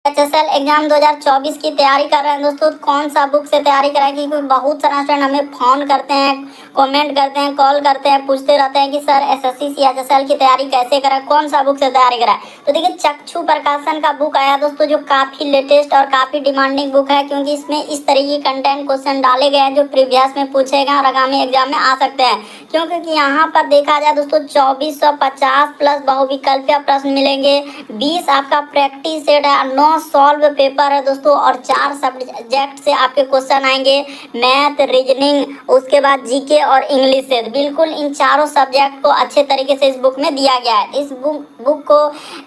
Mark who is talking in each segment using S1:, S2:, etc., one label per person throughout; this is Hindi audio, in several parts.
S1: एचएसएल एग्जाम 2024 की तैयारी कर रहे हैं दोस्तों, कौन सा बुक से तैयारी करें? क्योंकि बहुत सारे स्टूडेंट हमें फ़ोन करते हैं, कमेंट करते हैं, कॉल करते हैं, पूछते रहते हैं कि सर एसएससी सी एचएसएल की तैयारी कैसे करें, कौन सा बुक से तैयारी करें। तो देखिए चक्षु प्रकाशन का बुक आया दोस्तों, जो काफ़ी लेटेस्ट और काफ़ी डिमांडिंग बुक है, क्योंकि इसमें इस तरीके के कंटेंट क्वेश्चन डाले गए हैं जो प्रीवियस में पूछे गए और आगामी एग्जाम में आ सकते हैं। क्योंकि यहाँ पर देखा जाए दोस्तों 2450 प्लस बहुविकल्पीय प्रश्न मिलेंगे, 20 आपका प्रैक्टिस सेट है, 9 सॉल्व पेपर है दोस्तों, और 4 सब्जेक्ट से आपके क्वेश्चन आएंगे, मैथ, रीजनिंग, उसके बाद जीके और इंग्लिश से। बिल्कुल इन चारों सब्जेक्ट को अच्छे तरीके से इस बुक में दिया गया है। इस बुक को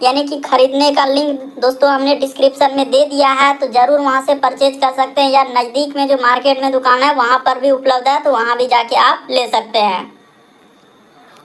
S1: यानी कि खरीदने का लिंक दोस्तों हमने डिस्क्रिप्शन में दे दिया है, तो ज़रूर वहाँ से परचेज कर सकते हैं, या नज़दीक में जो मार्केट में दुकान है वहाँ पर भी उपलब्ध है, तो वहाँ भी जाके आप ले सकते हैं।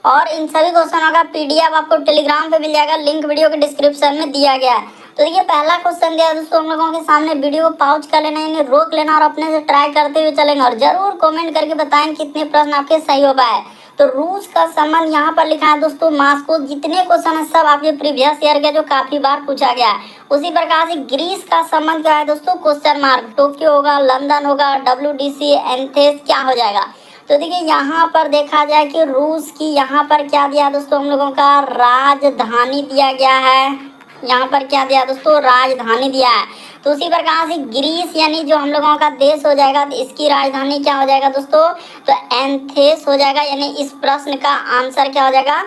S1: और इन सभी क्वेश्चनों का पीडीएफ आपको टेलीग्राम पे मिल जाएगा, लिंक वीडियो के डिस्क्रिप्शन में दिया गया है। तो देखिए पहला क्वेश्चन दिया दोस्तों हम लोगों के सामने, वीडियो को पॉज कर लेना, यानी रोक लेना और अपने से ट्राई करते हुए चलेंगे, और जरूर कमेंट करके बताएं कितने प्रश्न आपके सही हो पाए। तो रूस का संबंध यहाँ पर लिखा है दोस्तों मास्को। जितने क्वेश्चन है सब आपके प्रीवियस ईयर के जो काफी बार पूछा गया है। उसी प्रकार से ग्रीस का संबंध क्या है दोस्तों, क्वेश्चन मार्क। टोक्यो होगा, लंदन होगा, WDC, एथेंस क्या हो जाएगा। तो देखिए यहाँ पर देखा जाए कि रूस की यहाँ पर क्या दिया दोस्तों हम लोगों का, राजधानी दिया गया है। यहाँ पर क्या दिया दोस्तों, राजधानी दिया है। तो उसी प्रकार से ग्रीस यानी जो हम लोगों का देश हो जाएगा, तो इसकी राजधानी क्या हो जाएगा दोस्तों, तो एथेंस हो जाएगा। यानी इस प्रश्न का आंसर क्या हो जाएगा,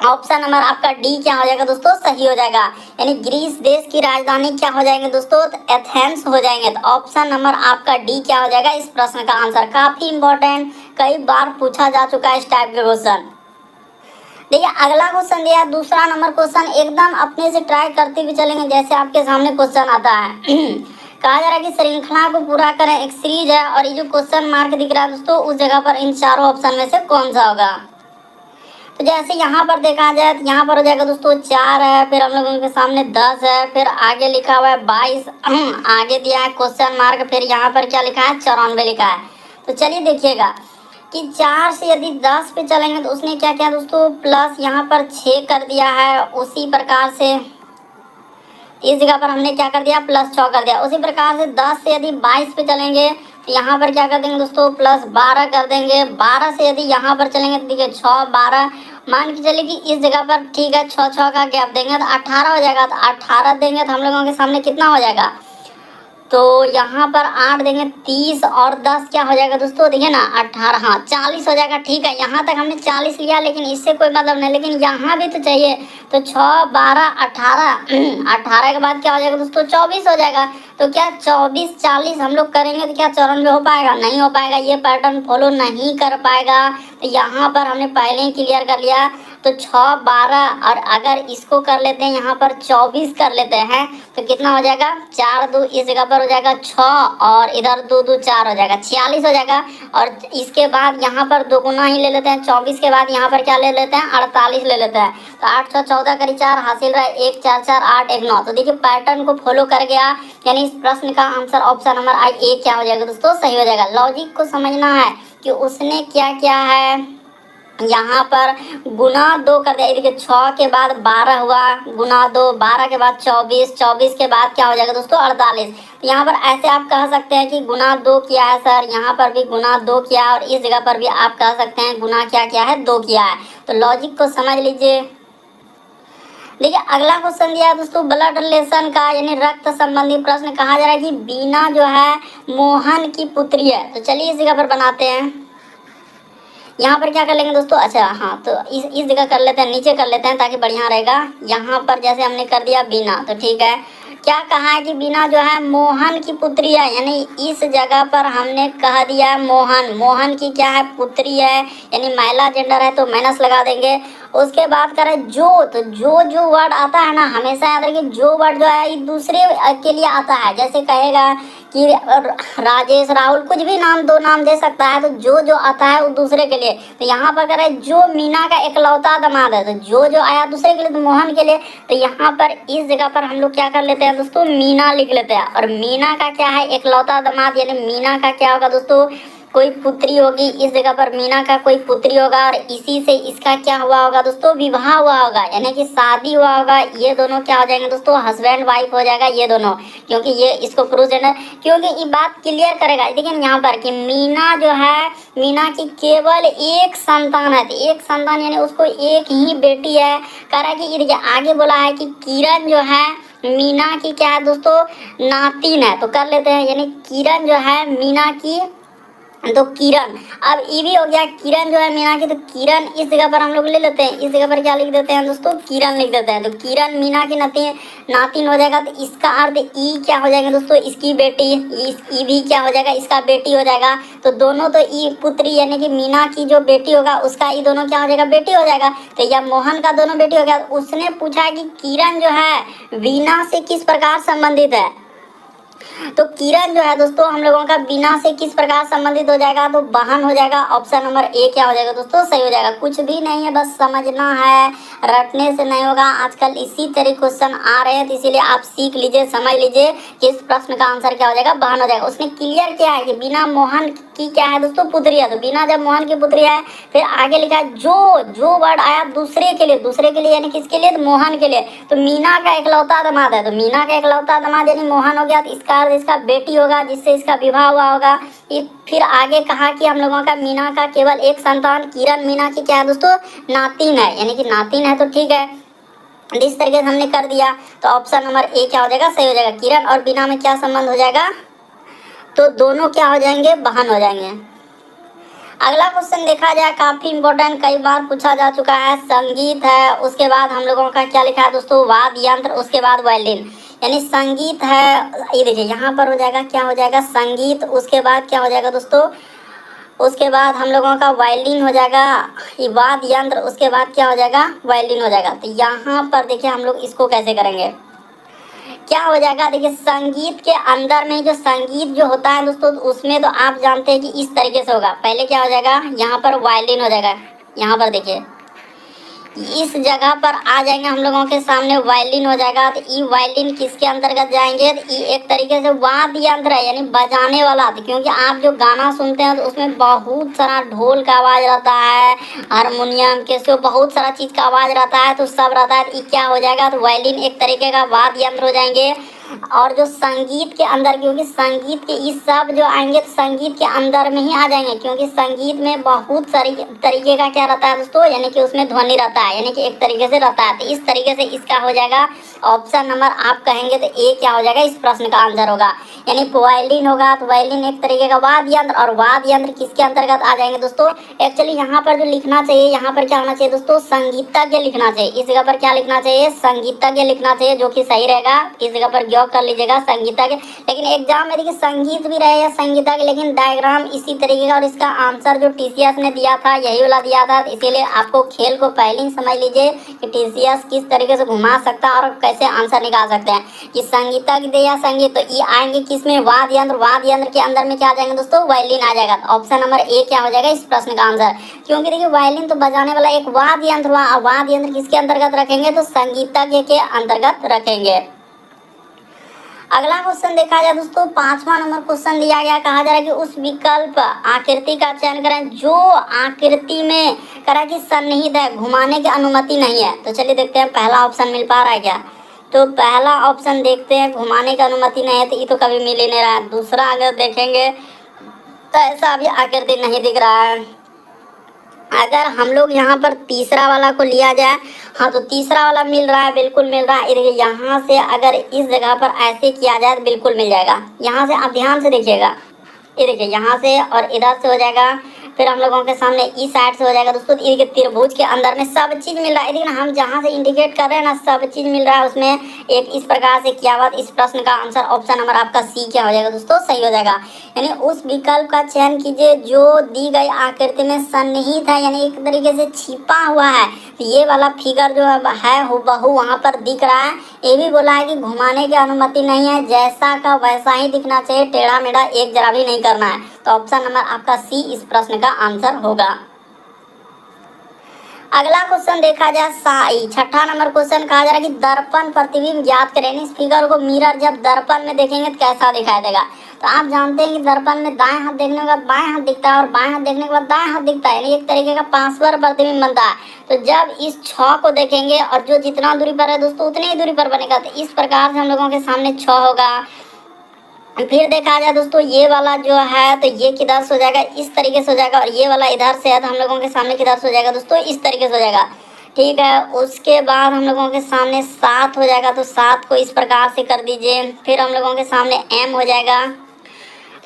S1: ऑप्शन नंबर आपका डी क्या हो जाएगा दोस्तों, सही हो जाएगा। यानी ग्रीस देश की राजधानी क्या हो जाएंगे दोस्तों, तो एथेंस हो जाएंगे। तो ऑप्शन नंबर आपका डी क्या हो जाएगा इस प्रश्न का आंसर। काफी इंपॉर्टेंट, कई बार पूछा जा चुका है इस टाइप के क्वेश्चन। देखिए अगला क्वेश्चन दिया दूसरा नंबर क्वेश्चन, एकदम अपने से ट्राई करते हुए चलेंगे जैसे आपके सामने क्वेश्चन आता है। कहा जा रहा है कि श्रृंखला को पूरा करें, एक सीरीज है, और ये जो क्वेश्चन मार्क दिख रहा है दोस्तों उस जगह पर इन चारों ऑप्शन में से कौन सा होगा। तो जैसे यहाँ पर देखा जाए तो यहाँ पर हो जाएगा दोस्तों 4 है, फिर हम लोगों के सामने 10 है, फिर आगे लिखा हुआ है 22, आगे दिया है क्वेश्चन मार्क, फिर यहाँ पर क्या लिखा है 94 लिखा है। तो चलिए देखिएगा कि 4 से यदि 10 पे चलेंगे तो उसने क्या किया दोस्तों, प्लस यहाँ पर 6 कर दिया है। उसी प्रकार से इस जगह पर हमने क्या कर दिया, प्लस 6 कर दिया। उसी प्रकार से 10 से यदि 22 पे चलेंगे तो यहाँ पर क्या कर देंगे दोस्तों, प्लस 12 कर देंगे। 12 से यदि यहाँ पर चलेंगे तो देखिए 6 12, मान के चलिए कि इस जगह पर ठीक है 6 का गैप देंगे तो 18 हो जाएगा। तो 18 देंगे तो हम लोगों के सामने कितना हो जाएगा, तो यहाँ पर 8 देंगे 30, और 10 क्या हो जाएगा दोस्तों, देखिए ना 18, हाँ 40 हो जाएगा। ठीक है यहाँ तक हमने 40 लिया, लेकिन इससे कोई मतलब नहीं, लेकिन यहाँ भी तो चाहिए। तो 6 12 18, 18 के बाद क्या हो जाएगा दोस्तों, 24 हो जाएगा। तो क्या 24 40 हम लोग करेंगे तो क्या 94 हो पाएगा, नहीं हो पाएगा, ये पैटर्न फॉलो नहीं कर पाएगा। तो यहाँ पर हमने पहले ही क्लियर कर लिया। तो 6 12, और अगर इसको कर लेते हैं यहाँ पर 24 कर लेते हैं तो कितना हो जाएगा, 4 2, इस जगह पर हो जाएगा 6, और इधर 2 2 4 हो जाएगा, 46 हो जाएगा। और इसके बाद यहाँ पर 2 गुना ही ले लेते हैं, 24 के बाद यहाँ पर क्या ले लेते हैं, 48 ले लेते हैं। तो 8 6 14 करी 4 हासिल रहा है 1 4 4 8 1 9। तो देखिए पैटर्न को फॉलो कर गया, यानी इस प्रश्न का आंसर ऑप्शन नंबर आई ए क्या हो जाएगा दोस्तों, सही हो जाएगा। लॉजिक को समझना है कि उसने क्या किया है, यहाँ पर गुना 2 कर दिया। देखिए 6 के बाद 12 हुआ, गुना 2, 12 के बाद 24, 24 के बाद क्या हो जाएगा दोस्तों 48। तो यहाँ पर ऐसे आप कह सकते हैं कि गुना 2 किया है सर, यहाँ पर भी गुना 2 किया है, और इस जगह पर भी आप कह सकते हैं गुना क्या किया है, 2 किया है। तो लॉजिक को समझ लीजिए। देखिए अगला क्वेश्चन दिया है दोस्तों ब्लड रिलेशन का, यानी रक्त संबंधी प्रश्न। कहा जा रहा है कि बीना जो है मोहन की पुत्री है। तो चलिए इस जगह पर बनाते हैं, यहाँ पर क्या कर लेंगे दोस्तों, अच्छा हाँ तो इस जगह कर लेते हैं, नीचे कर लेते हैं ताकि बढ़िया रहेगा। यहाँ पर जैसे हमने कर दिया बीना, तो ठीक है। क्या कहा है कि बीना जो है मोहन की पुत्री है, यानी इस जगह पर हमने कह दिया मोहन, मोहन की क्या है, पुत्री है, यानी महिला जेंडर है तो माइनस लगा देंगे। उसके बाद करें जो, तो जो वर्ड आता है ना हमेशा याद रखिए, जो वर्ड जो है ये दूसरे के लिए आता है। जैसे कहेगा कि राजेश राहुल, कुछ भी नाम, 2 नाम दे सकता है, तो जो आता है वो दूसरे के लिए। तो यहाँ पर करें जो मीना का इकलौता दामाद है, तो जो आया दूसरे के लिए, तो मोहन के लिए। तो यहाँ पर इस जगह पर हम लोग क्या कर लेते हैं दोस्तों, मीना लिख लेते हैं। और मीना का क्या है, इकलौता दामाद, यानी मीना का क्या होगा दोस्तों, कोई पुत्री होगी, इस जगह पर मीना का कोई पुत्री होगा और इसी से इसका क्या हुआ होगा दोस्तों, विवाह हुआ होगा, यानी कि शादी हुआ होगा। ये दोनों क्या हो जाएंगे दोस्तों, हस्बैंड वाइफ हो जाएगा ये दोनों, क्योंकि ये इसको प्रोजेंडर, क्योंकि ये बात क्लियर करेगा। देखिए यहाँ पर कि मीना जो है, मीना की केवल एक संतान है, एक संतान यानी उसको एक ही बेटी है। कह रहा है कि ये देखिए आगे बोला है कि किरण जो है मीना की क्या है दोस्तों, नातिन है। तो कर लेते हैं, यानी किरण जो है मीना की, तो किरण, अब ये भी हो गया किरण जो है मीना की, तो किरण इस जगह पर हम लोग ले लेते हैं, इस जगह पर क्या लिख देते हैं दोस्तों, किरण लिख देते हैं। तो किरण मीना की नातिन हो जाएगा। तो इसका अर्थ ई क्या हो जाएगा दोस्तों, इसकी बेटी, ई भी क्या हो जाएगा, इसका बेटी हो जाएगा। तो दोनों तो ई पुत्री यानी कि मीना की जो बेटी होगा उसका ई दोनों क्या हो जाएगा, बेटी हो जाएगा। तो यह मोहन का दोनों बेटी हो गया। उसने पूछा कि किरण जो है वीणा से किस प्रकार संबंधित है। तो किरण जो है दोस्तों हम लोगों का वीणा से किस प्रकार संबंधित हो जाएगा, तो बहन हो जाएगा। ऑप्शन नंबर ए क्या हो जाएगा दोस्तों, सही हो जाएगा। कुछ भी नहीं है, बस समझना है, रटने से नहीं होगा। आजकल इसी तरह क्वेश्चन आ रहे हैं, तो इसीलिए आप सीख लीजिए, समझ लीजिए कि इस प्रश्न का आंसर क्या हो जाएगा, बहन हो जाएगा। उसने क्लियर किया है कि वीणा मोहन की क्या है दोस्तों, पुत्री है। तो वीणा जब मोहन की पुत्री है, फिर आगे लिखा है जो वर्ड आया दूसरे के लिए यानी किसके लिए, तो मोहन के लिए। तो मीना का इकलौता दामाद है, तो मीना का इकलौता दामाद यानी मोहन हो गया। तो इसका अर्थ इसका बेटी होगा जिससे इसका विवाह हुआ होगा। फिर आगे कहा कि हम लोगों का मीना का केवल एक संतान किरण मीना की क्या है दोस्तों, नातिन है, यानी कि नातिन है। तो ठीक है, इस तरीके से हमने कर दिया। तो ऑप्शन नंबर ए क्या हो जाएगा, सही हो जाएगा। किरण और बीना में क्या संबंध हो जाएगा, तो दोनों क्या हो जाएंगे, बहन हो जाएंगे। अगला क्वेश्चन देखा जाए, काफी इंपॉर्टेंट, कई बार पूछा जा चुका है। संगीत है, उसके बाद हम लोगों का क्या लिखा है दोस्तों, वाद्य यंत्र, उसके बाद वायलिन, यानी संगीत है। ये देखिए यहाँ पर हो जाएगा, क्या हो जाएगा, संगीत, उसके बाद क्या हो जाएगा दोस्तों, उसके बाद हम लोगों का वायलिन हो जाएगा, ये वाद्य यंत्र, उसके बाद क्या हो जाएगा, वायलिन हो जाएगा। तो यहाँ पर देखिए हम लोग इसको कैसे करेंगे, क्या हो जाएगा, देखिए संगीत के अंदर में जो संगीत जो होता है दोस्तों, उसमें तो आप जानते हैं कि इस तरीके से होगा। पहले क्या हो जाएगा, यहाँ पर वायलिन हो जाएगा। यहाँ पर देखिए इस जगह पर आ जाएंगे हम लोगों के सामने, वायलिन हो जाएगा। तो ई वायलिन किसके अंतर्गत जाएंगे, तो ई एक तरीके से वाद्य यंत्र है, यानी बजाने वाला। तो क्योंकि आप जो गाना सुनते हैं तो उसमें बहुत सारा ढोल का आवाज़ रहता है, हारमोनियम कैसे बहुत सारा चीज़ का आवाज़ रहता है, तो सब रहता है। तो ई क्या हो जाएगा, तो वायलिन एक तरीके का वाद्य यंत्र हो जाएंगे। और जो संगीत के अंदर, क्योंकि संगीत के इस सब जो आएंगे तो संगीत के अंदर में ही आ जाएंगे, क्योंकि संगीत में बहुत सारी तरीके का क्या रहता है दोस्तों, यानी कि उसमें ध्वनि रहता है, यानी कि एक तरीके से रहता है। तो इस तरीके से इसका हो जाएगा ऑप्शन नंबर, आप कहेंगे तो ए क्या हो जाएगा, इस प्रश्न का आंसर होगा। यानी वायलिन होगा, तो वायलिन एक तरीके का वाद्य यंत्र, और वाद्य यंत्र किसके अंतर्गत आ जाएंगे दोस्तों, एक्चुअली यहाँ पर जो लिखना चाहिए, यहाँ पर क्या होना चाहिए दोस्तों, संगीतज्ञ लिखना चाहिए। इस जगह पर क्या लिखना चाहिए, संगीतज्ञ लिखना चाहिए, जो कि सही रहेगा। इस जगह पर कर लीजिएगा संगीतज्ञ। लेकिन एग्जाम में देखिए संगीत भी रहे या संगीतज्ञ, लेकिन डायग्राम इसी तरीके का, और इसका आंसर जो टीसीएस ने दिया था यही वाला दिया था। इसीलिए आपको खेल को पहले ही समझ लीजिए कि टीसीएस किस तरीके से घुमा सकता है और कैसे आंसर निकाल सकते हैं। कि संगीतज्ञ दे या संगीत, तो ये आएंगे किसमें, वाद्य यंत्र, वाद्य यंत्र के अंदर में क्या आ जाएंगे दोस्तों, वायलिन आ जाएगा। ऑप्शन नंबर ए क्या हो जाएगा इस प्रश्न का आंसर। क्योंकि देखिए वायलिन तो बजाने वाला एक वाद्य यंत्र हुआ, वाद्य यंत्र किसके अंतर्गत रखेंगे, तो संगीतज्ञ के अंतर्गत रखेंगे। अगला क्वेश्चन देखा जाए दोस्तों, 5वां नंबर क्वेश्चन दिया गया, कहा जा रहा है कि उस विकल्प आकृति का चयन करें जो आकृति में करा कि सन्निहित है, घुमाने की अनुमति नहीं है। तो चलिए देखते हैं पहला ऑप्शन मिल पा रहा है क्या। तो पहला ऑप्शन देखते हैं, घुमाने की अनुमति नहीं है, तो ये तो कभी मिल ही नहीं रहा है। दूसरा अगर देखेंगे तो ऐसा अभी आकृति नहीं दिख रहा है। अगर हम लोग यहाँ पर तीसरा वाला को लिया जाए, हाँ तो तीसरा वाला मिल रहा है, बिल्कुल मिल रहा है। देखिए यहाँ से अगर इस जगह पर ऐसे किया जाए तो बिल्कुल मिल जाएगा। यहाँ से आप ध्यान से देखिएगा, ये देखिए यहाँ से और इधर से हो जाएगा, फिर हम लोगों के सामने इस साइड से हो जाएगा दोस्तों। ये त्रिभुज के अंदर में सब चीज़ मिल रहा है, लेकिन हम जहाँ से इंडिकेट कर रहे हैं ना सब चीज़ मिल रहा है उसमें। एक इस प्रकार से किया हुआ, इस प्रश्न का आंसर ऑप्शन नंबर आपका सी क्या हो जाएगा दोस्तों, सही हो जाएगा। यानी उस विकल्प का चयन कीजिए जो दी गई आकृति में सन्निहित है, यानी एक तरीके से छिपा हुआ है। तो ये वाला फिगर जो है हुबहू वहाँ पर दिख रहा है। ये भी बोला है कि घुमाने की अनुमति नहीं है, जैसा का वैसा ही दिखना चाहिए, टेढ़ा मेढ़ा एक जरा भी नहीं करना है। तो ऑप्शन नंबर आपका सी इस प्रश्न का आंसर होगा। अगला क्वेश्चन देखा जाए, 6ठा नंबर क्वेश्चन कहा जा रहा है कि दर्पण प्रतिबिंब ज्ञात करें। इस फिगर को मिरर जब दर्पण में देखेंगे तो कैसा दिखाई देगा। तो आप जानते हैं कि दर्पण में दाएं हाथ देखने के बाद बाएं हाथ दिखता है और बाएं हाथ देखने के बाद दाएं हाथ दिखता है, यानी एक तरीके का पार्श्व प्रतिबिंब बनता है। तो जब इस 6 को देखेंगे और जो जितना दूरी पर है दोस्तों उतनी ही दूरी पर बनेगा, तो इस प्रकार से हम लोगों के सामने 6 होगा। फिर देखा जाए दोस्तों ये वाला जो है तो ये किधर से हो जाएगा, इस तरीके से हो जाएगा, और ये वाला इधर से है तो हम लोगों के सामने किधर से हो जाएगा दोस्तों, इस तरीके से हो जाएगा। ठीक है, उसके बाद हम लोगों के सामने 7 हो जाएगा, तो 7 को इस प्रकार से कर दीजिए। फिर हम लोगों के सामने m हो जाएगा।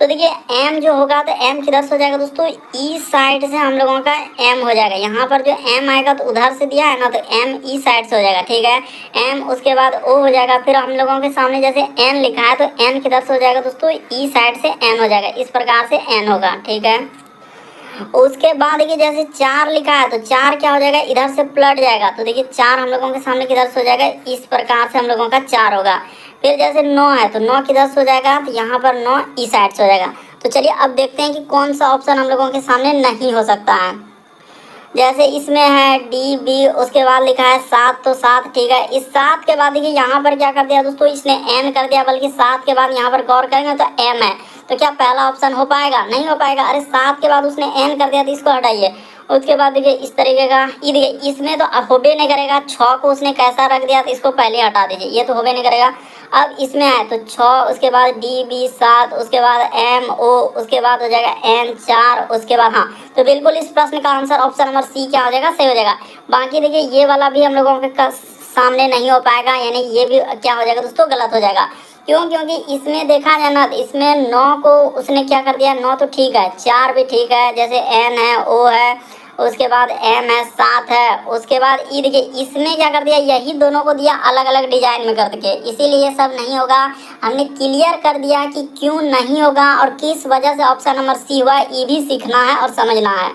S1: तो देखिए m जो होगा तो m किधर से हो जाएगा दोस्तों, इस साइड से हम लोगों का m हो जाएगा। यहाँ पर जो m आएगा तो उधर से दिया है ना, तो m इस साइड से हो जाएगा। ठीक है, m उसके बाद o हो जाएगा। फिर हम लोगों के सामने जैसे n लिखा है तो n किधर से हो जाएगा दोस्तों, ई साइड से n हो जाएगा, इस प्रकार से n होगा। ठीक है, उसके बाद देखिए जैसे 4 लिखा है तो 4 क्या हो जाएगा, इधर से पलट जाएगा। तो देखिए 4 हम लोगों के सामने किधर से हो जाएगा, इस प्रकार से हम लोगों का 4 होगा। फिर जैसे 9 है तो 9 किधर से हो जाएगा, तो यहाँ पर 9 इस साइड से हो जाएगा। तो चलिए अब देखते हैं कि कौन सा ऑप्शन हम लोगों के सामने नहीं हो सकता है। जैसे इसमें है डी बी, उसके बाद लिखा है 7 तो 7। ठीक है, इस 7 के बाद देखिए यहाँ पर क्या कर दिया दोस्तों, इसने एन कर दिया, बल्कि 7 के बाद यहाँ पर गौर करेंगे तो एम है। तो क्या पहला ऑप्शन हो पाएगा, नहीं हो पाएगा। अरे 7 के बाद उसने एन कर दिया तो इसको हटाइए। उसके बाद देखिए इस तरीके का, ये देखिए इसमें तो अब होबे नहीं करेगा। 6 को उसने कैसा रख दिया तो इसको पहले हटा दीजिए, ये तो होबे नहीं करेगा। अब इसमें आए तो 6, उसके बाद डी बी 7, उसके बाद एम ओ, उसके बाद हो जाएगा एन 4, उसके बाद हाँ, तो बिल्कुल इस प्रश्न का आंसर ऑप्शन नंबर सी क्या हो जाएगा, सही हो जाएगा। बाकी देखिए ये वाला भी हम लोगों के सामने नहीं हो पाएगा, यानी ये भी क्या हो जाएगा दोस्तों, गलत हो जाएगा। क्यों, क्योंकि इसमें देखा जाए ना, इसमें 9 को उसने क्या कर दिया, 9 तो ठीक है, 4 भी ठीक है, जैसे एन है, ओ है, उसके बाद एम है, 7 है, उसके बाद ई देखिए इसमें क्या कर दिया, यही दोनों को दिया अलग अलग डिजाइन में कर के, इसीलिए सब नहीं होगा। हमने क्लियर कर दिया कि क्यों नहीं होगा और किस वजह से ऑप्शन नंबर सी हुआ, ये भी सीखना है और समझना है।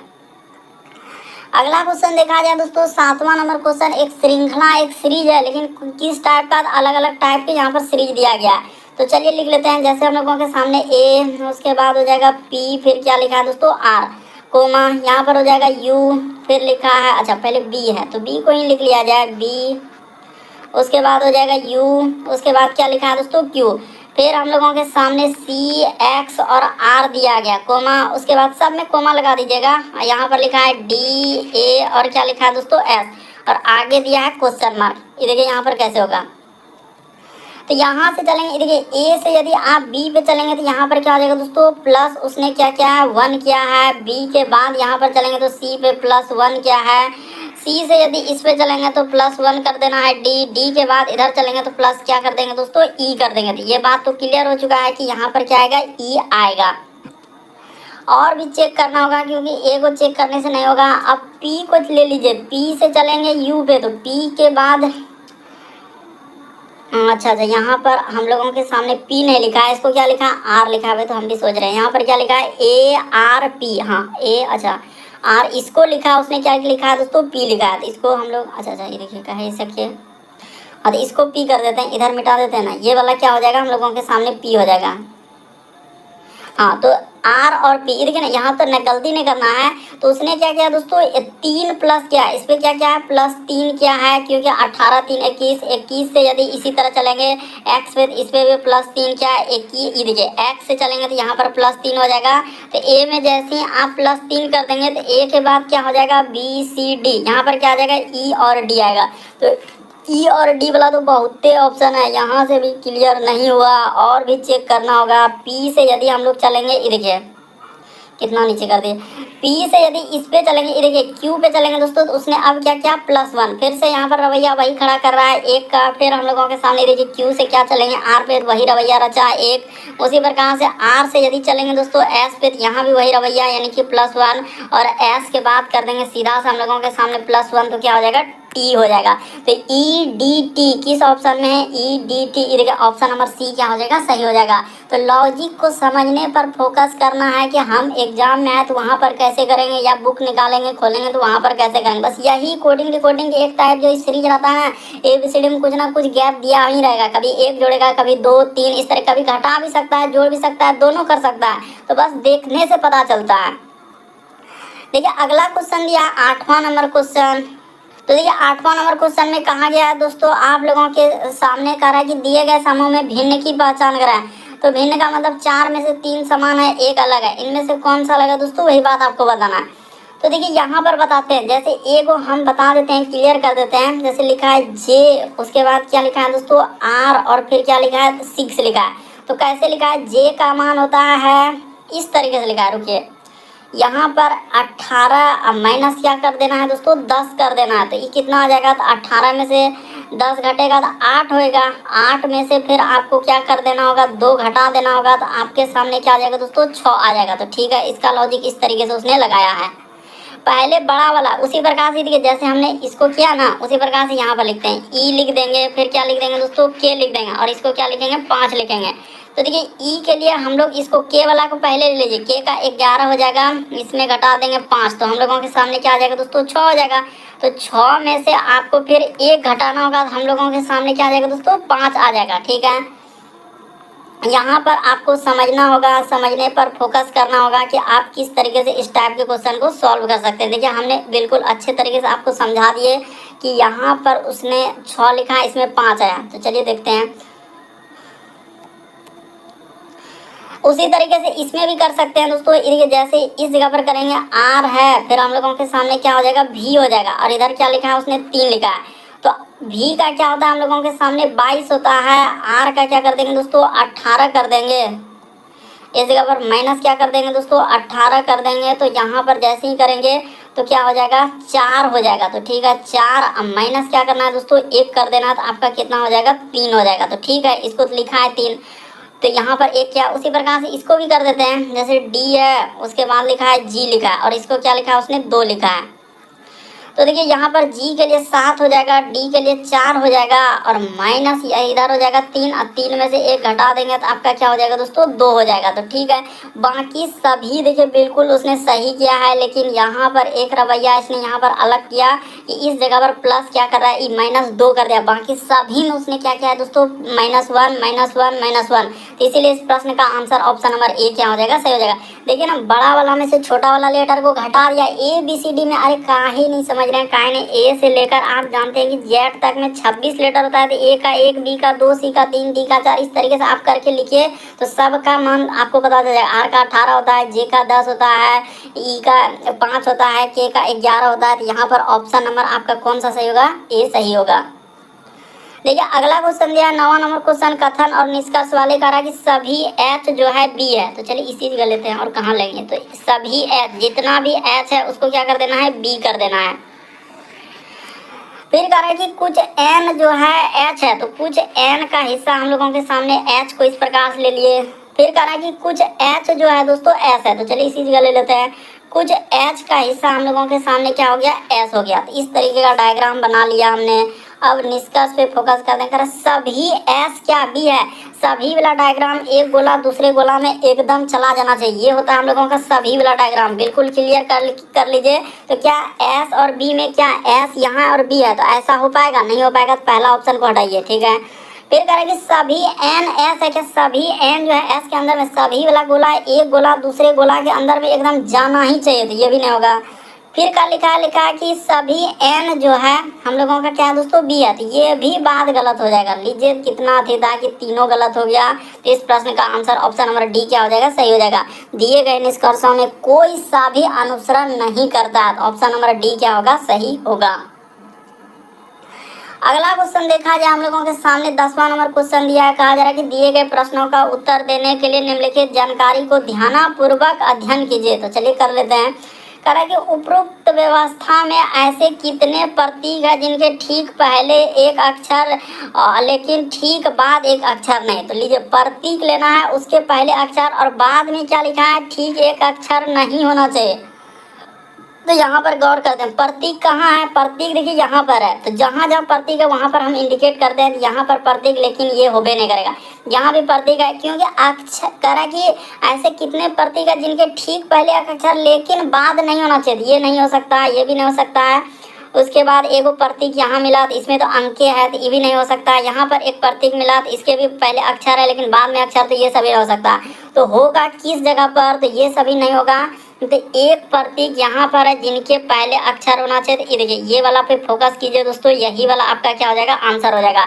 S1: अगला क्वेश्चन देखा जाए दोस्तों, 7वां नंबर क्वेश्चन, एक श्रृंखला एक सीरीज है, लेकिन किस टाइप का, अलग अलग टाइप के यहाँ पर सीरीज दिया गया है। तो चलिए लिख लेते हैं। जैसे हम लोगों के सामने ए, उसके बाद हो जाएगा पी, फिर क्या लिखा है दोस्तों आर, कोमा, यहाँ पर हो जाएगा यू, फिर लिखा है, अच्छा पहले बी है तो बी को ही लिख लिया जाए, बी, उसके बाद हो जाएगा यू, उसके बाद क्या लिखा है दोस्तों क्यू, फिर हम लोगों के सामने सी, एक्स और आर दिया गया, कोमा, उसके बाद सब में कोमा लगा दीजिएगा। यहाँ पर लिखा है डी, ए और क्या लिखा है दोस्तों एस, और आगे दिया है क्वेश्चन मार्क। ये देखिए यहाँ पर कैसे होगा, तो यहाँ से चलेंगे, देखिए ए से यदि आप बी पे चलेंगे तो यहाँ पर क्या हो जाएगा दोस्तों, प्लस उसने क्या किया है, 1 किया है। बी के बाद यहाँ पर चलेंगे तो सी पे प्लस 1 किया है। सी से यदि इस पे चलेंगे तो प्लस 1 कर देना है। डी, डी के बाद इधर चलेंगे तो प्लस क्या कर देंगे दोस्तों, ई कर देंगे। तो ये बात तो क्लियर हो चुका है कि यहाँ पर क्या आएगा, ई आएगा। और भी चेक करना होगा क्योंकि ए को चेक करने से नहीं होगा। अब पी को ले लीजिए, पी से चलेंगे यू पे, तो पी के बाद अच्छा, यहाँ पर हम लोगों के सामने पी नहीं लिखा है, इसको क्या लिखा है, आर लिखा है। तो हम भी सोच रहे हैं यहाँ पर क्या लिखा है, ए आर पी, हाँ ए, अच्छा आर इसको लिखा है, उसने क्या लिखा है दोस्तों, पी लिखा है। तो इसको हम लोग अच्छा ये देखिए कहे सके, हाँ तो इसको पी कर देते हैं, इधर मिटा देते हैं ना, ये वाला क्या हो जाएगा, हम लोगों के सामने पी हो जाएगा। हाँ तो आर और पी, देखिए ना यहाँ तो गलती नहीं करना है। तो उसने क्या किया दोस्तों, 3 प्लस क्या है, इस पर क्या क्या है, प्लस 3 क्या है, क्योंकि 18 3 21, 21 से यदि इसी तरह चलेंगे एक्स पे, इस पे भी प्लस 3 क्या है, 21। ये देखिए एक्स से चलेंगे तो यहाँ पर प्लस 3 हो जाएगा। तो ए में जैसे ही आप प्लस 3 कर देंगे तो ए के बाद क्या हो जाएगा, बी सी डी, यहाँ पर क्या आ जाएगा, ई और डी आएगा। तो ई और डी वाला तो बहुते ऑप्शन है, यहाँ से भी क्लियर नहीं हुआ, और भी चेक करना होगा। पी से यदि हम लोग चलेंगे, ये देखिए कितना नीचे कर दिए। पी से यदि इस पे चलेंगे, ये देखिए क्यू पे चलेंगे दोस्तों, तो उसने अब क्या किया, प्लस 1, फिर से यहाँ पर रवैया वही खड़ा कर रहा है एक का। फिर हम लोगों के सामने देखिए क्यू से क्या चलेंगे, आर पे, वही रवैया रचा एक। उसी पर कहाँ से, आर से यदि चलेंगे दोस्तों एस पे, तो यहाँ भी वही रवैया, यानी कि प्लस 1, और एस के बाद कर देंगे सीधा से हम लोगों के सामने प्लस 1, तो क्या हो जाएगा, टी हो जाएगा। तो ई डी टी किस ऑप्शन में है, ई डी टी, देखिए ऑप्शन नंबर सी क्या हो जाएगा, सही हो जाएगा। तो लॉजिक को समझने पर फोकस करना है कि हम एग्जाम में आए तो वहाँ पर कैसे करेंगे, या बुक निकालेंगे खोलेंगे तो वहाँ पर कैसे करेंगे। बस यही कोडिंग रिकॉर्डिंग एक टाइप जो सीरीज रहता है ना, ABCD में कुछ ना कुछ गैप दिया ही रहेगा, कभी एक जोड़ेगा, कभी 2 3, इस तरह, कभी घटा भी सकता है, जोड़ भी सकता है, दोनों कर सकता है। तो बस देखने से पता चलता है। देखिए अगला क्वेश्चन दिया 8वां नंबर क्वेश्चन। तो देखिए 8वां नंबर क्वेश्चन में कहा गया है दोस्तों, आप लोगों के सामने कह रहा है कि दिए गए समूह में भिन्न की पहचान कराएं। तो भिन्न का मतलब 4 में से 3 समान है, एक अलग है, इनमें से कौन सा अलग है दोस्तों, वही बात आपको बताना है। तो देखिए यहाँ पर बताते हैं, जैसे ए को हम बता देते हैं, क्लियर कर देते हैं। जैसे लिखा है जे, उसके बाद क्या लिखा है दोस्तों आर, और फिर क्या लिखा है 6 लिखा है। तो कैसे लिखा है, जे का मान होता है इस तरीके से लिखा है। रुकिए, यहाँ पर 18 माइनस क्या कर देना है दोस्तों, 10 कर देना है। तो ये कितना आ जाएगा, तो 18 में से 10 घटेगा तो 8 होएगा। 8 में से फिर आपको क्या कर देना होगा, 2 घटा देना होगा, तो आपके सामने क्या आ जाएगा दोस्तों, 6 आ जाएगा। तो ठीक है, इसका लॉजिक इस तरीके से उसने लगाया है। पहले बड़ा वाला उसी प्रकार से देखिए, जैसे हमने इसको किया ना, उसी प्रकार से यहाँ पर लिखते हैं, ई लिख देंगे, फिर क्या लिख देंगे दोस्तों, के लिख देंगे, और इसको क्या लिखेंगे, 5 लिखेंगे। तो देखिए ई के लिए हम लोग इसको के वाला को पहले ले लीजिए, के का 11 हो जाएगा, इसमें घटा देंगे 5, तो हम लोगों के सामने क्या आ जाएगा दोस्तों, 6 हो जाएगा। तो 6 में से आपको फिर 1 घटाना होगा, तो हम लोगों के सामने क्या आ जाएगा दोस्तों, 5 आ जाएगा। ठीक है, यहाँ पर आपको समझना होगा, समझने पर फोकस करना होगा कि आप किस तरीके से इस टाइप के क्वेश्चन को सॉल्व कर सकते हैं। देखिए हमने बिल्कुल अच्छे तरीके से आपको समझा दिए कि यहाँ पर उसने 6 लिखा है, इसमें 5 आया। तो चलिए देखते हैं, उसी तरीके से इसमें भी कर सकते हैं दोस्तों। जैसे इस जगह पर करेंगे, आर है, फिर हम लोगों के सामने क्या हो जाएगा, भी हो जाएगा, और इधर क्या लिखा है, उसने 3 लिखा है। तो भी का क्या होता है, हम लोगों के सामने 22 होता है। आर का क्या कर देंगे दोस्तों, 18 कर देंगे। इस जगह पर माइनस क्या कर देंगे दोस्तों, 18 कर देंगे। तो यहाँ पर जैसे ही करेंगे तो क्या हो जाएगा, 4 हो जाएगा। तो ठीक है, 4 माइनस क्या करना है दोस्तों, 1 कर देना, तो आपका कितना हो जाएगा, 3 हो जाएगा। तो ठीक है, इसको तो लिखा है 3, तो यहाँ पर 1 क्या, उसी प्रकार से इसको भी कर देते हैं। जैसे डी है, उसके बाद लिखा है जी लिखा है, और इसको क्या लिखा है, उसने 2 लिखा है। तो देखिए यहाँ पर जी के लिए 7 हो जाएगा, डी के लिए 4 हो जाएगा, और माइनस इधर हो जाएगा 3, और 3 में से 1 घटा देंगे तो आपका क्या हो जाएगा दोस्तों, 2 हो जाएगा। तो ठीक है, बाकी सभी देखिए बिल्कुल उसने सही किया है, लेकिन यहाँ पर एक रवैया इसने यहाँ पर अलग किया कि इस जगह पर प्लस क्या कर रहा है, -2 कर दिया। बाकी सभी में उसने क्या किया है दोस्तों, -1 -1 -1। तो इसीलिए इस प्रश्न का आंसर ऑप्शन नंबर ए क्या हो जाएगा, सही हो जाएगा। देखिए ना, बड़ा वाला में से छोटा वाला लेटर को घटा दिया, ABCD में। अरे काहे नहीं समझ रहे हैं, काहे नहीं, ए से लेकर आप जानते हैं कि जेड तक में 26 लेटर होता है। तो ए का 1, बी का 2, सी का 3, डी का 4, इस तरीके से आप करके लिखिए तो सबका मान आपको पता चल जाएगा। आर का 18 होता है, जे का 10 होता है, ई का 5 होता है, के का 11 होता है। तो यहाँ पर ऑप्शन नंबर आपका कौन सा सही होगा, ए सही होगा। देखिए अगला क्वेश्चन दिया 9वां नंबर क्वेश्चन, कथन और निष्कर्ष वाले कह रहा है कि सभी एच जो है बी है। तो चलिए इसी जगह लेते हैं और कहाँ लेंगे, तो सभी एच, जितना भी एच है उसको क्या कर देना है, बी कर देना है। फिर कह रहा है कि कुछ एन जो है एच है, तो कुछ एन का हिस्सा हम लोगों के सामने एच को इस प्रकार से ले लिए। फिर कह रहा है कि कुछ एच जो है दोस्तों एस है, तो चलिए इसी जगह ले लेते हैं। कुछ एच का हिस्सा हम लोगों के सामने क्या हो गया, एस हो गया। तो इस तरीके का डायग्राम बना लिया हमने। अब निष्कर्ष पे फोकस करते हैं। सभी एस क्या बी है, सभी वाला डायग्राम एक गोला दूसरे गोला में एकदम चला जाना चाहिए, ये होता है हम लोगों का सभी वाला डायग्राम। बिल्कुल क्लियर कर लीजिए। तो क्या एस और बी में, क्या एस यहाँ और बी है, तो ऐसा हो पाएगा, नहीं हो पाएगा, तो पहला ऑप्शन को हटाइए। ठीक है, फिर करेंगे सभी एन एस है, क्या सभी एन जो है एस के अंदर में, सभी वाला गोला एक गोला दूसरे गोला के अंदर में एकदम जाना ही चाहिए, तो ये भी नहीं होगा। फिर क्या लिखा है कि सभी एन जो है हम लोगों का क्या है दोस्तों, बी है, तो ये भी बात गलत हो जाएगा। लीजिए कितना थी था कि तीनों गलत हो गया। तो इस प्रश्न का आंसर ऑप्शन नंबर डी क्या हो जाएगा, सही हो जाएगा। दिए गए निष्कर्षों में कोई सा भी अनुसरण नहीं करता है, तो ऑप्शन नंबर डी क्या होगा, सही होगा। अगला क्वेश्चन देखा जाए, हम लोगों के सामने 10वां नंबर क्वेश्चन दिया है। कहा जा रहा है कि दिए गए प्रश्नों का उत्तर देने के लिए निम्नलिखित जानकारी को ध्यानपूर्वक अध्ययन कीजिए। तो चलिए कर लेते हैं। कह रहा है कि उपरोक्त व्यवस्था में ऐसे कितने प्रतीक है जिनके ठीक पहले एक अक्षर लेकिन ठीक बाद एक अक्षर नहीं। तो लीजिए प्रतीक लेना है, उसके पहले अक्षर और बाद में क्या लिखा है, ठीक एक अक्षर नहीं होना चाहिए। तो यहाँ पर गौर करते हैं, प्रतीक कहाँ है, प्रतीक देखिए यहाँ पर है। तो जहाँ जहाँ प्रतीक है वहाँ पर हम इंडिकेट करते हैं यहाँ पर प्रतीक, लेकिन ये होबे नहीं करेगा। यहाँ भी प्रतीक है, क्योंकि अक्षर कह रहा है कि ऐसे कितने प्रतीक है जिनके ठीक पहले एक अक्षर लेकिन बाद नहीं होना चाहिए। ये नहीं हो सकता, ये भी नहीं हो सकता है। उसके बाद एगो प्रतीक यहाँ मिला, तो इसमें तो अंके है, तो ये भी नहीं हो सकता। यहाँ पर एक प्रतीक मिला, तो इसके भी पहले अक्षर है लेकिन बाद में अक्षर, तो ये सभी हो सकता। तो होगा किस जगह पर, तो ये सभी नहीं होगा। तो एक प्रतीक यहाँ पर है जिनके पहले अक्षर होना चाहिए। तो ये देखिए, ये वाला पे फोकस कीजिए दोस्तों, यही वाला आपका क्या हो जाएगा, आंसर हो जाएगा।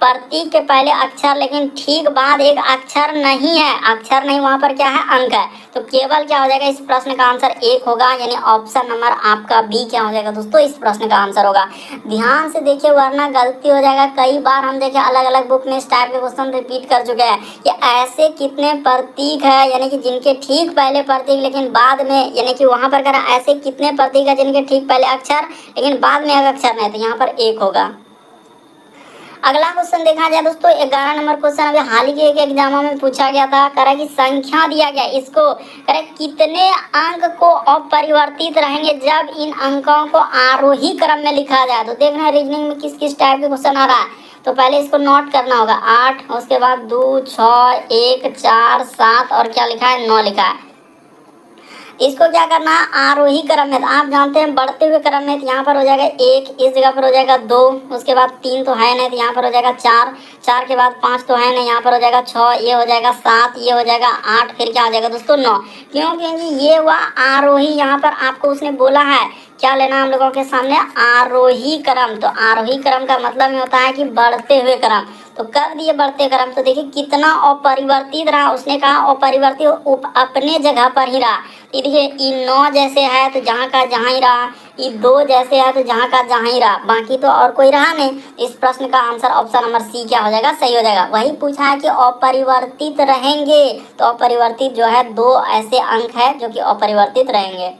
S1: प्रतीक के पहले अक्षर लेकिन ठीक बाद एक अक्षर नहीं है, अक्षर नहीं, वहाँ पर क्या है, अंक है। तो केवल क्या हो जाएगा, इस प्रश्न का आंसर 1 होगा, यानी ऑप्शन नंबर आपका बी क्या हो जाएगा दोस्तों, इस प्रश्न का आंसर होगा। ध्यान से देखिए वरना गलती हो जाएगा। कई बार हम देखें अलग अलग बुक में इस टाइप के क्वेश्चन रिपीट कर चुके हैं कि ऐसे कितने प्रतीक है, यानी कि जिनके ठीक पहले प्रतीक लेकिन बाद में, यानी कि वहाँ पर कह ऐसे कितने प्रतीक है जिनके ठीक पहले अक्षर लेकिन बाद में अक्षर नहीं, तो यहाँ पर 1 होगा। अगला क्वेश्चन देखा जाए दोस्तों 11 नंबर क्वेश्चन अभी हाल ही के एक एग्जामों में पूछा गया था। कह कि संख्या दिया गया, इसको कह कितने अंक को अपरिवर्तित रहेंगे जब इन अंकों को आरोही क्रम में लिखा जाए। तो देखना रीजनिंग में किस किस टाइप के क्वेश्चन आ रहा है, तो पहले इसको नोट करना होगा। 8, उसके बाद 2, 6, 1, 4, 7 और क्या लिखा है, 9 लिखा है। इसको क्या करना है, आरोही क्रम में। आप जानते हैं बढ़ते हुए क्रम में, तो यहाँ पर हो जाएगा 1, इस जगह पर हो जाएगा 2, उसके बाद 3 तो है नहीं, तो यहाँ पर हो जाएगा 4, 4 के बाद 5 तो है नहीं, यहाँ पर हो जाएगा 6, ये हो जाएगा 7, ये हो जाएगा 8, फिर क्या हो जाएगा दोस्तों 9। क्यों, क्योंकि ये हुआ आरोही। यहाँ पर आपको उसने बोला है क्या लेना हम लोगों के सामने, आरोही क्रम। तो आरोही क्रम का मतलब होता है कि बढ़ते हुए क्रम। तो कर दिए बढ़ते क्रम, तो देखिए कितना अपरिवर्तित रहा, उसने कहा अपरिवर्तित अपने जगह पर ही रहा। ये देखिए ये 9 जैसे है तो जहाँ का जहाँ ही रहा, ये 2 जैसे है तो जहाँ का जहाँ ही रहा, बाकी तो और कोई रहा नहीं। इस प्रश्न का आंसर ऑप्शन नंबर सी क्या हो जाएगा, सही हो जाएगा। वही पूछा है कि अपरिवर्तित रहेंगे, तो अपरिवर्तित जो है 2 ऐसे अंक है जो कि अपरिवर्तित रहेंगे।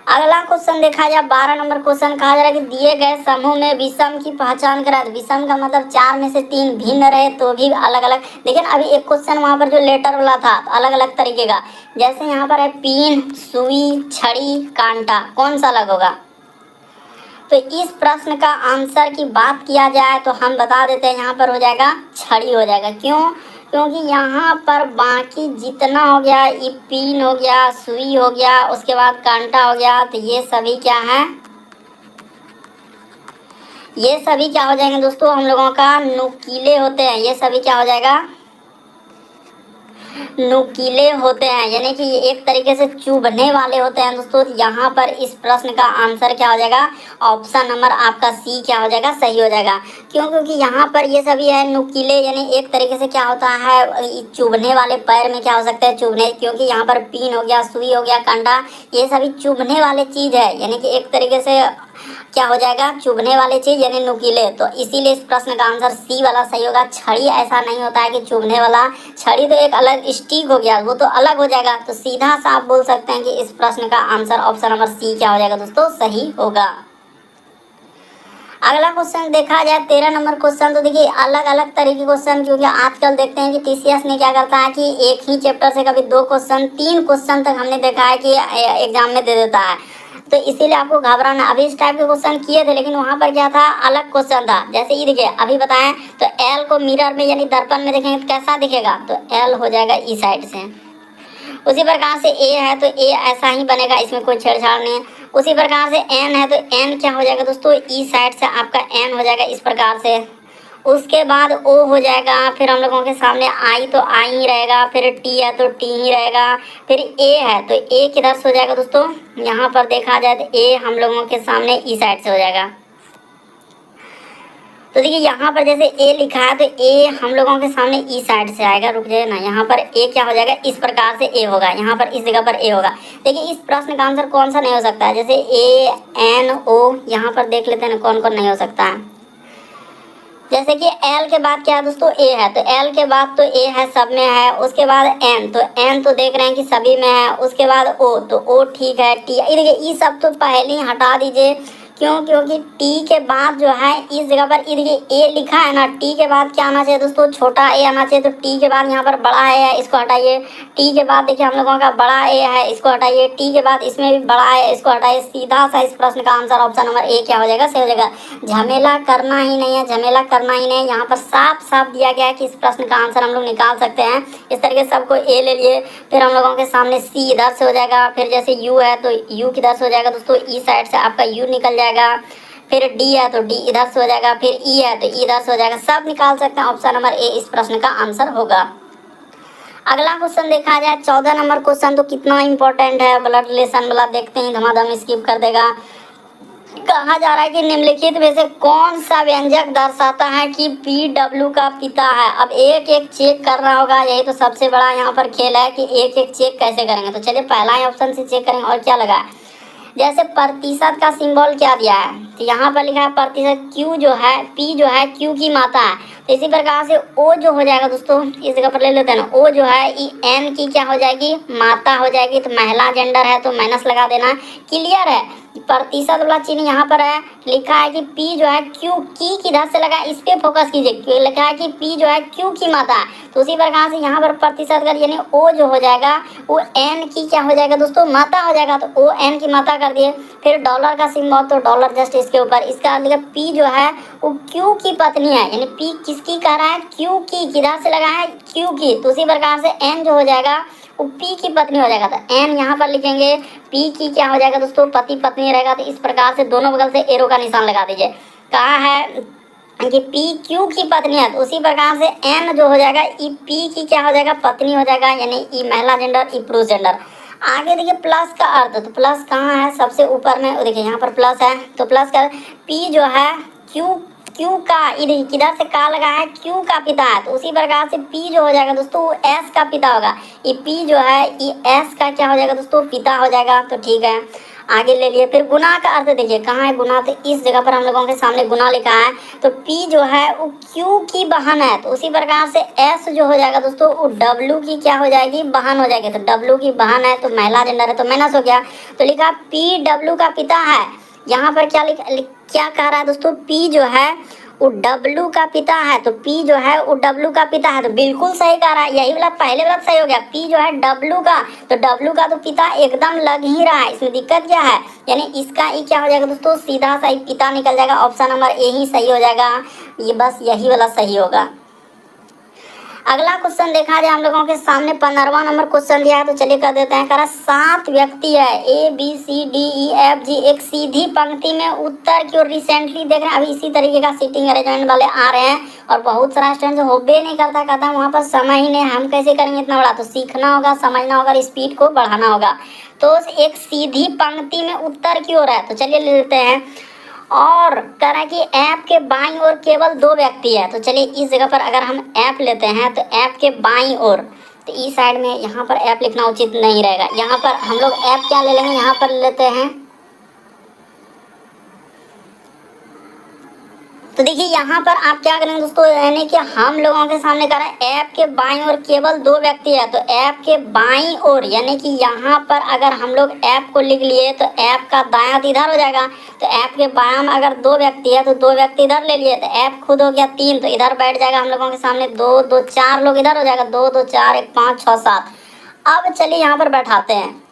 S1: अगला क्वेश्चन देखा जाए 12 नंबर क्वेश्चन कहा जा रहा है कि दिए गए समूह में विषम की पहचान करा। विषम का मतलब 4 में से 3 भिन्न रहे तो भी अलग अलग। लेकिन अभी एक क्वेश्चन वहाँ पर जो लेटर वाला था तो अलग अलग तरीके का, जैसे यहाँ पर है पिन, सुई, छड़ी, कांटा, कौन सा अलग होगा। तो इस प्रश्न का आंसर की बात किया जाए तो हम बता देते हैं, यहाँ पर हो जाएगा छड़ी हो जाएगा। क्यों, क्योंकि यहाँ पर बाकी जितना हो गया, ये पिन हो गया, सुई हो गया, उसके बाद कांटा हो गया, तो ये सभी क्या है, ये सभी क्या हो जाएंगे दोस्तों, हम लोगों का नुकीले होते हैं। ये सभी क्या हो जाएगा, नुकीले होते हैं, यानी कि ये एक तरीके से चुभने वाले होते हैं दोस्तों। यहाँ पर इस प्रश्न का आंसर क्या हो जाएगा, ऑप्शन नंबर आपका सी क्या हो जाएगा, सही हो जाएगा। क्यों, क्योंकि यहाँ पर ये सभी है नुकीले, यानी एक तरीके से क्या होता है, चुभने वाले पैर में क्या हो सकता है, चुभने, क्योंकि यहाँ पर पिन हो गया, सुई हो गया, कांटा, ये सभी चुभने वाले चीज़ है, यानी कि एक तरीके से क्या हो जाएगा, चुभने वाले चीज यानी नुकीले। तो इसीलिए इस प्रश्न का आंसर सी वाला सही होगा। छड़ी ऐसा नहीं होता है कि चुभने वाला, छड़ी तो एक अलग स्टिक हो गया, वो तो अलग हो जाएगा। तो सीधा सा आप बोल सकते हैं कि इस प्रश्न का आंसर ऑप्शन नंबर सी क्या हो जाएगा दोस्तों, सही होगा। अगला क्वेश्चन देखा जाए 13 नंबर क्वेश्चन, तो देखिए अलग अलग तरीके क्वेश्चन, क्योंकि आजकल देखते हैं कि टीसीएस ने क्या करता है कि एक ही चैप्टर से कभी 2 क्वेश्चन 3 क्वेश्चन तक हमने देखा है कि एग्जाम में दे देता है। तो इसीलिए आपको घबराना, अभी इस टाइप के क्वेश्चन किए थे लेकिन वहाँ पर क्या था, अलग क्वेश्चन था। जैसे ये देखिए अभी बताएं, तो एल को मिरर में यानी दर्पण में देखेंगे तो कैसा दिखेगा, तो एल हो जाएगा ई साइड से। उसी प्रकार से ए है तो ए ऐसा ही बनेगा, इसमें कोई छेड़छाड़ नहीं है। उसी प्रकार से एन है तो एन क्या हो जाएगा दोस्तों, ई साइड से आपका एन हो जाएगा इस प्रकार से। उसके बाद ओ हो जाएगा, फिर हम लोगों के सामने आई तो आई ही रहेगा, फिर टी है तो टी ही रहेगा, फिर ए है तो ए किधर से हो जाएगा दोस्तों, यहाँ पर देखा जाए तो ए हम लोगों के सामने ई साइड से हो जाएगा। तो देखिए यहाँ पर जैसे ए लिखा है तो ए हम लोगों के सामने ई साइड से आएगा, रुक जाए ना, यहाँ पर ए क्या हो जाएगा, इस प्रकार से ए होगा, यहाँ पर इस जगह पर ए होगा। देखिए इस प्रश्न का आंसर कौन सा नहीं हो सकता है, जैसे ए एन ओ, यहाँ पर देख लेते हैं ना कौन कौन नहीं हो सकता है। जैसे कि एल के बाद क्या है दोस्तों, ए है, तो एल के बाद तो ए है, सब में है। उसके बाद एन, तो एन तो देख रहे हैं कि सभी में है। उसके बाद ओ, तो ओ ठीक है, टी, ये देखिए ये सब तो पहले ही हटा दीजिए। क्यों, क्योंकि टी के बाद जो है इस जगह पर ये देखिए ए लिखा है ना, टी के बाद क्या आना चाहिए दोस्तों, छोटा ए आना चाहिए। तो टी के बाद यहाँ पर बड़ा ए है, इसको हटाइए। टी के बाद देखिए हम लोगों का बड़ा ए है, इसको हटाइए। टी के बाद इसमें भी बड़ा है, इसको हटाइए। सीधा सा इस प्रश्न का आंसर ऑप्शन नंबर ए क्या हो जाएगा, सही हो जाएगा। झमेला करना ही नहीं है, झमेला करना ही नहीं है। यहाँ पर साफ साफ दिया गया है कि इस प्रश्न का आंसर हम लोग निकाल सकते हैं। इस तरीके से सबको ए ले लिए, फिर हम लोगों के सामने सी इधर से हो जाएगा, फिर जैसे यू है तो यू किधर से हो जाएगा दोस्तों, ई साइड से आपका यू निकल जाएगा। फिर डी है तो डी इधर से हो जाएगा, फिर ई है तो ई इधर से हो जाएगा। सब निकाल सकते हैं, ऑप्शन नंबर ए इस प्रश्न का आंसर होगा। अगला क्वेश्चन देखा जाए 14 नंबर क्वेश्चन, तो कितना इंपॉर्टेंट है, ब्लड रिलेशन वाला देखते हैं, धमाधम स्किप कर देगा। कहा जा रहा है कि निम्नलिखित में से कौन सा व्यंजक दर्शाता है कि PW का पिता है। अब एक एक चेक करना होगा, यही तो सबसे बड़ा यहाँ पर खेल है कि एक एक चेक कैसे करेंगे। तो चलिए पहला ही ऑप्शन से चेक करेंगे और क्या लगा है। जैसे प्रतिशत का सिंबल क्या दिया है, तो यहाँ पर लिखा है प्रतिशत Q जो है, P जो है Q की माता है। तो इसी प्रकार से O जो हो जाएगा दोस्तों, इस जगह पर ले लेते हैं ना, O जो है ये N की क्या हो जाएगी, माता हो जाएगी। तो महिला जेंडर है तो माइनस लगा देना। क्लियर है, प्रतिशत वाला चिन्ह यहाँ पर है, लिखा है कि P जो है Q की किधर से लगा, इस पे फोकस कीजिए। लिखा है कि P जो है Q की माता है, तो उसी प्रकार से यहाँ पर प्रतिशत कर यानी O जो हो जाएगा वो N की क्या हो जाएगा दोस्तों, माता हो जाएगा। तो O N की माता कर दिए। फिर डॉलर का सिंबल, तो डॉलर जस्ट इसके ऊपर, इसका मतलब P जो है वो Q की पत्नी है, यानी P किसकी कह रहा है, Q की, किधर से लगा है, Q की। तो उसी प्रकार से N जो हो जाएगा वो P की पत्नी हो जाएगा। तो N यहाँ पर लिखेंगे, P की क्या हो जाएगा दोस्तों, पति पत्नी रहेगा। तो इस प्रकार से दोनों बगल से एरो का निशान लगा दीजिए। कहा है कि P Q की पत्नी है, तो उसी प्रकार से N जो हो जाएगा ई P की क्या हो जाएगा, पत्नी हो जाएगा, यानी ई महिला जेंडर, ई पुरुष जेंडर। आगे देखिए प्लस का अर्थ, तो प्लस कहाँ है, सबसे ऊपर में, देखिए यहाँ पर प्लस है। तो प्लस का P जो है Q का, किधर से का लगा है, Q का पिता है। तो उसी प्रकार से P जो हो जाएगा दोस्तों वो S का पिता होगा। ये P जो है ये S का क्या हो जाएगा दोस्तों, पिता हो जाएगा। तो ठीक है, आगे ले लिए। फिर गुना का अर्थ देखिए, कहाँ है गुना, तो इस जगह पर हम लोगों के सामने गुना लिखा है। तो P जो है वो Q की बहन है, तो उसी प्रकार से S जो हो जाएगा दोस्तों वो W की क्या हो जाएगी, बहन हो जाएगी। तो W की बहन है तो महिला जेंडर है, तो माइनस हो गया। तो लिखा PW का पिता है। यहाँ पर क्या कह रहा है दोस्तों, P जो है वो W का पिता है। तो P जो है वो W का पिता है, तो बिल्कुल सही कह रहा है, यही वाला पहले वाला सही हो गया। P जो है W का, तो W का तो पिता एकदम लग ही रहा है, इसमें दिक्कत क्या है, यानी इसका ई क्या हो जाएगा दोस्तों, सीधा सही पिता निकल जाएगा। ऑप्शन नंबर ए ही सही हो जाएगा, ये बस यही वाला सही होगा। अगला क्वेश्चन देखा जाए हम लोगों के सामने 15वां नंबर क्वेश्चन दिया है, तो चलिए कर देते हैं। कह रहा 7 व्यक्ति है ABCDEFG, एक सीधी पंक्ति में उत्तर की ओर रिसेंटली देख रहे हैं। अभी इसी तरीके का सीटिंग अरेंजमेंट वाले आ रहे हैं और बहुत सारा स्टूडेंट जो होबे नहीं करता, कहता है वहाँ पर समय ही नहीं, हम कैसे करेंगे इतना बड़ा। तो सीखना होगा, समझना होगा, स्पीड को बढ़ाना होगा। तो एक सीधी पंक्ति में उत्तर की ओर है, तो चलिए ले लेते हैं। और कह रहा है कि ऐप के बाईं ओर केवल 2 व्यक्ति है। तो चलिए इस जगह पर अगर हम ऐप लेते हैं तो ऐप के बाईं ओर, तो इस साइड में यहाँ पर ऐप लिखना उचित नहीं रहेगा। यहाँ पर हम लोग ऐप क्या ले लेंगे, यहाँ पर लेते हैं। तो देखिए यहाँ पर आप क्या करेंगे दोस्तों, यानी कि हम लोगों के सामने कर रहे हैं ऐप के बाईं ओर केवल 2 व्यक्ति है। तो ऐप के बाईं ओर यानी कि यहाँ पर अगर हम लोग ऐप को लिख लिए तो ऐप का दायां इधर हो जाएगा। तो ऐप के बायां में अगर 2 व्यक्ति है तो 2 व्यक्ति इधर ले लिए, तो ऐप खुद हो गया 3, तो इधर बैठ जाएगा हम लोगों के सामने 2 2 4 लोग इधर हो जाएगा, 2 2 4 1 5 6 7। अब चलिए यहाँ पर बैठाते हैं।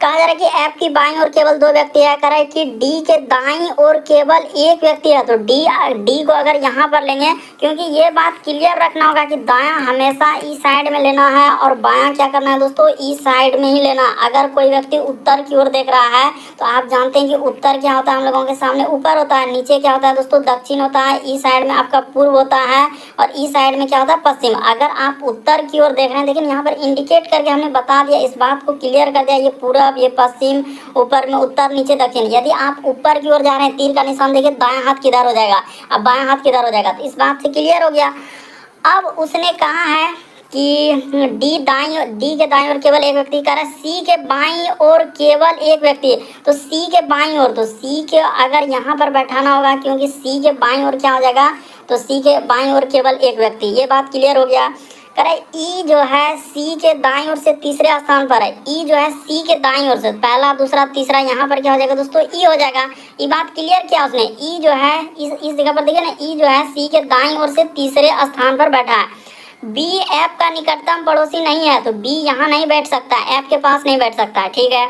S1: कहा जा रहा है कि ऐप की बाईं ओर केवल 2 व्यक्ति है। कह रहा है कि डी के दाईं ओर केवल 1 व्यक्ति है। तो डी को अगर यहाँ पर लेंगे, क्योंकि ये बात क्लियर रखना होगा कि दायां हमेशा इस साइड में लेना है और बायां क्या करना है दोस्तों, इस साइड में ही लेना। अगर कोई व्यक्ति उत्तर की ओर देख रहा है तो आप जानते हैं कि उत्तर क्या होता है, हम लोगों के सामने ऊपर होता है, नीचे क्या होता है दोस्तों, दक्षिण होता है, इस साइड में आपका पूर्व होता है और इस साइड में क्या होता है, पश्चिम। अगर आप उत्तर की ओर देख रहे हैं, लेकिन यहाँ पर इंडिकेट करके हमने बता दिया, इस बात को क्लियर कर दिया, ये पूरा ये पश्चिम, ऊपर में उत्तर, नीचे दक्षिण। यदि आप ऊपर की ओर जा रहे हैं, तीर का निशान देखिए, दायां हाथ किधर हो जाएगा, अब बायां हाथ किधर हो जाएगा। तो इस बात से क्लियर हो गया। अब उसने कहा है कि डी के दाईं ओर केवल 1 व्यक्ति। कह रहा है सी के बाईं ओर केवल 1 व्यक्ति। तो सी के बाईं ओर, तो सी के अगर यहाँ पर बैठाना होगा, क्योंकि सी के बाईं ओर क्या हो जाएगा, तो सी के बाईं ओर केवल 1 व्यक्ति। ये बात क्लियर हो गया। कह रहा है ई जो है सी के दाईं ओर से तीसरे स्थान पर है। ई जो है सी के दाईं ओर से पहला, दूसरा, तीसरा, यहाँ पर क्या हो जाएगा दोस्तों, ई हो जाएगा। ये बात क्लियर किया उसने। ई जो है इस जगह पर देखिए ना, ई जो है सी के दाईं ओर से तीसरे स्थान पर बैठा है। बी ऐप का निकटतम पड़ोसी नहीं है, तो बी यहाँ नहीं बैठ सकता, ऐप के पास नहीं बैठ सकता है, ठीक है।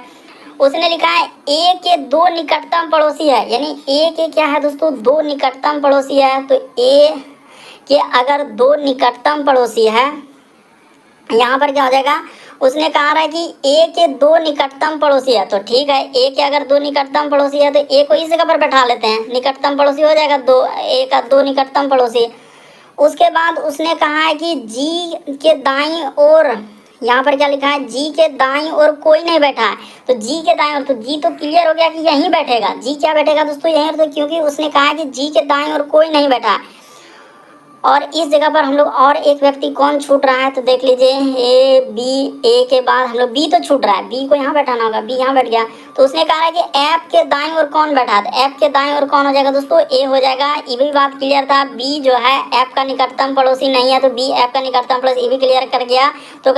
S1: उसने लिखा है ए के 2 निकटतम पड़ोसी है, यानी ए के क्या है दोस्तों, 2 निकटतम पड़ोसी है। तो ए के अगर 2 निकटतम पड़ोसी है, यहाँ पर क्या हो जाएगा, उसने कहा रहा है कि ए के 2 निकटतम पड़ोसी है। तो ठीक है, ए के अगर 2 निकटतम पड़ोसी है तो ए को इस जगह पर बैठा लेते हैं, निकटतम पड़ोसी हो जाएगा 2, ए का 2 निकटतम पड़ोसी। उसके बाद उसने कहा है कि जी के दाईं ओर यहाँ पर क्या लिखा है, जी के दाईं ओर कोई नहीं बैठा है, तो जी के दाईं ओर, तो जी तो क्लियर हो गया कि यहीं बैठेगा, जी क्या बैठेगा दोस्तों यहीं, तो क्योंकि उसने कहा है कि जी के दाईं ओर कोई नहीं बैठा है। और इस जगह पर हम लोग और एक व्यक्ति कौन छूट रहा है, तो देख लीजिए ए बी, ए के बाद हम लोग बी तो छूट रहा है, बी को यहाँ बैठाना होगा, बी यहाँ बैठ गया, तो उसने कहा है कि ऐप के दाईं ओर कौन बैठा है, ऐप के दाईं ओर कौन हो जाएगा दोस्तों, ए हो जाएगा। ये भी बात क्लियर था, बी जो है ऐप का निकटतम पड़ोसी नहीं है, तो बी ऐप का निकटतम पड़ोसी, ये भी क्लियर कर गया। तो